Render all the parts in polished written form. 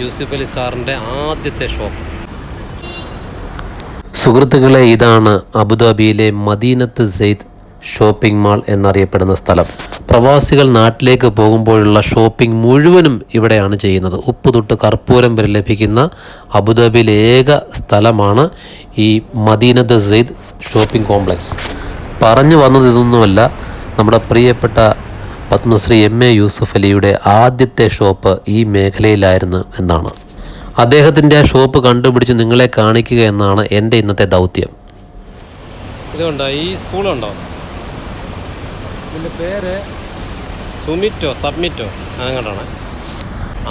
യൂസുഫ് അലി സാറിൻ്റെ ആദ്യത്തെ ഷോപ്പ്. സുഹൃത്തുക്കളെ, ഇതാണ് അബുദാബിയിലെ മദീനത്ത് സെയ്ദ് ഷോപ്പിംഗ് മാൾ എന്നറിയപ്പെടുന്ന സ്ഥലം. പ്രവാസികൾ നാട്ടിലേക്ക് പോകുമ്പോഴുള്ള ഷോപ്പിംഗ് മുഴുവനും ഇവിടെയാണ് ചെയ്യുന്നത്. ഉപ്പ് തൊട്ട് കർപ്പൂരം വരെ ലഭിക്കുന്ന അബുദാബിയിലെ ഏക സ്ഥലമാണ് ഈ മദീനത്ത് സെയ്ദ് ഷോപ്പിംഗ് കോംപ്ലക്സ്. പറഞ്ഞു വന്നത് ഇതൊന്നുമല്ല, നമ്മുടെ പ്രിയപ്പെട്ട പത്മശ്രീ MA യൂസുഫ് അലിയുടെ ആദ്യത്തെ ഷോപ്പ് ഈ മേഖലയിലായിരുന്നു എന്നാണ്. അദ്ദേഹത്തിൻ്റെ ഷോപ്പ് കണ്ടുപിടിച്ച് നിങ്ങളെ കാണിക്കുക എന്നാണ് എൻ്റെ ഇന്നത്തെ ദൗത്യം. ഇതുണ്ടോ, ഈ സ്കൂളുണ്ടോ, ഇതിൻ്റെ പേര് സബ്മിറ്റോ അങ്ങോട്ടാണ്.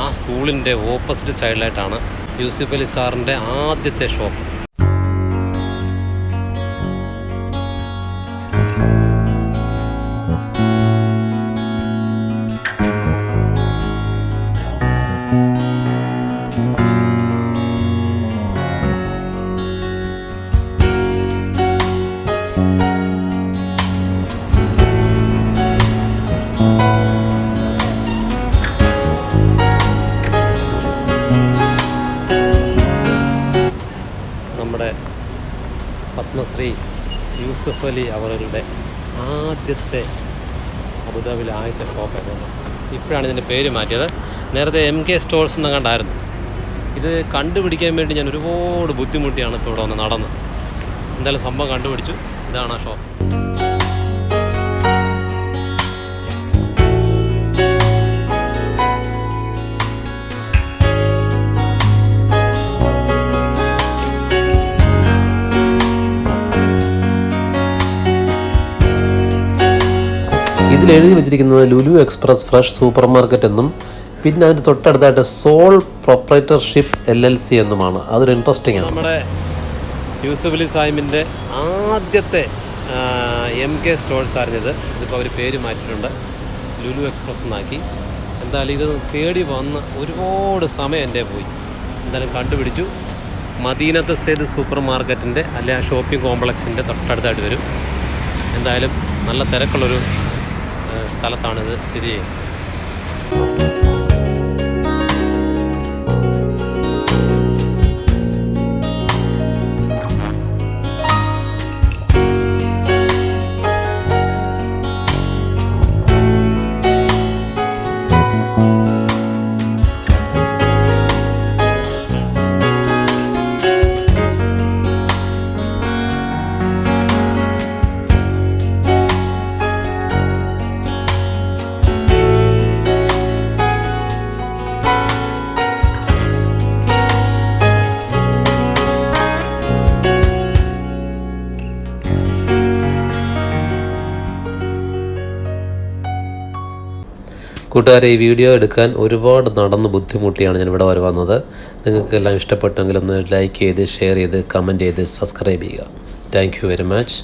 ആ സ്കൂളിൻ്റെ ഓപ്പോസിറ്റ് സൈഡിലായിട്ടാണ് യൂസുഫ് അലി സാറിൻ്റെ ആദ്യത്തെ ഷോപ്പ്. നമ്മുടെ പത്മശ്രീ യൂസുഫ് അലി അവരുടെ ആദ്യത്തെ അബുദാബിയിലെ ആദ്യത്തെ ഷോപ്പായിരുന്നു. ഇപ്പോഴാണ് ഇതിൻ്റെ പേര് മാറ്റിയത്. നേരത്തെ MK സ്റ്റോഴ്സ് എന്നും കണ്ടായിരുന്നു. ഇത് കണ്ടുപിടിക്കാൻ വേണ്ടി ഞാൻ ഒരുപാട് ബുദ്ധിമുട്ടിയാണ് ഇപ്പോൾ ഇവിടെ വന്ന് നടന്നത്. എന്തായാലും സംഭവം കണ്ടുപിടിച്ചു. ഇതാണ് ആ ഷോപ്പ്. ഇതിൽ എഴുതി വെച്ചിരിക്കുന്നത് Lulu express fresh super market എന്നും പിന്നെ അതിൻ്റെ തൊട്ടടുത്തായിട്ട് സോൾ പ്രൊപ്പറേറ്റർഷിപ്പ് LLC എന്നുമാണ്. അതൊരു ഇൻട്രസ്റ്റിംഗ് ആണ്. നമ്മുടെ യൂസുഫ് അലി സാഹിബിൻ്റെ ആദ്യത്തെ MK സ്റ്റോഴ്സ് ആയിരുന്നത്. ഇതിപ്പോൾ അവർ പേര് മാറ്റിയിട്ടുണ്ട്, ലുലു എക്സ്പ്രസ് എന്നാക്കി. എന്തായാലും ഇത് തേടി വന്ന് ഒരുപാട് സമയം എൻ്റെ പോയി. എന്തായാലും കണ്ടുപിടിച്ചു. മദീനത്ത് സെയ്ദ് സൂപ്പർ മാർക്കറ്റിൻ്റെ അല്ലെ ഷോപ്പിംഗ് കോംപ്ലക്സിൻ്റെ തൊട്ടടുത്തായിട്ട് വരും. എന്തായാലും നല്ല തിരക്കുള്ളൊരു സ്ഥലത്താണിത് സ്ഥിതി ചെയ്യുന്നത്. കൂട്ടുകാരെ, ഈ വീഡിയോ എടുക്കാൻ ഒരുപാട് നടന്ന് ബുദ്ധിമുട്ടിയാണ് ഞാൻ ഇവിടെ വരെ വന്നത്. നിങ്ങൾക്കെല്ലാം ഇഷ്ടപ്പെട്ടെങ്കിൽ ഒന്ന് ലൈക്ക് ചെയ്ത് ഷെയർ ചെയ്ത് കമൻറ്റ് ചെയ്ത് സബ്സ്ക്രൈബ് ചെയ്യുക. Thank you very much.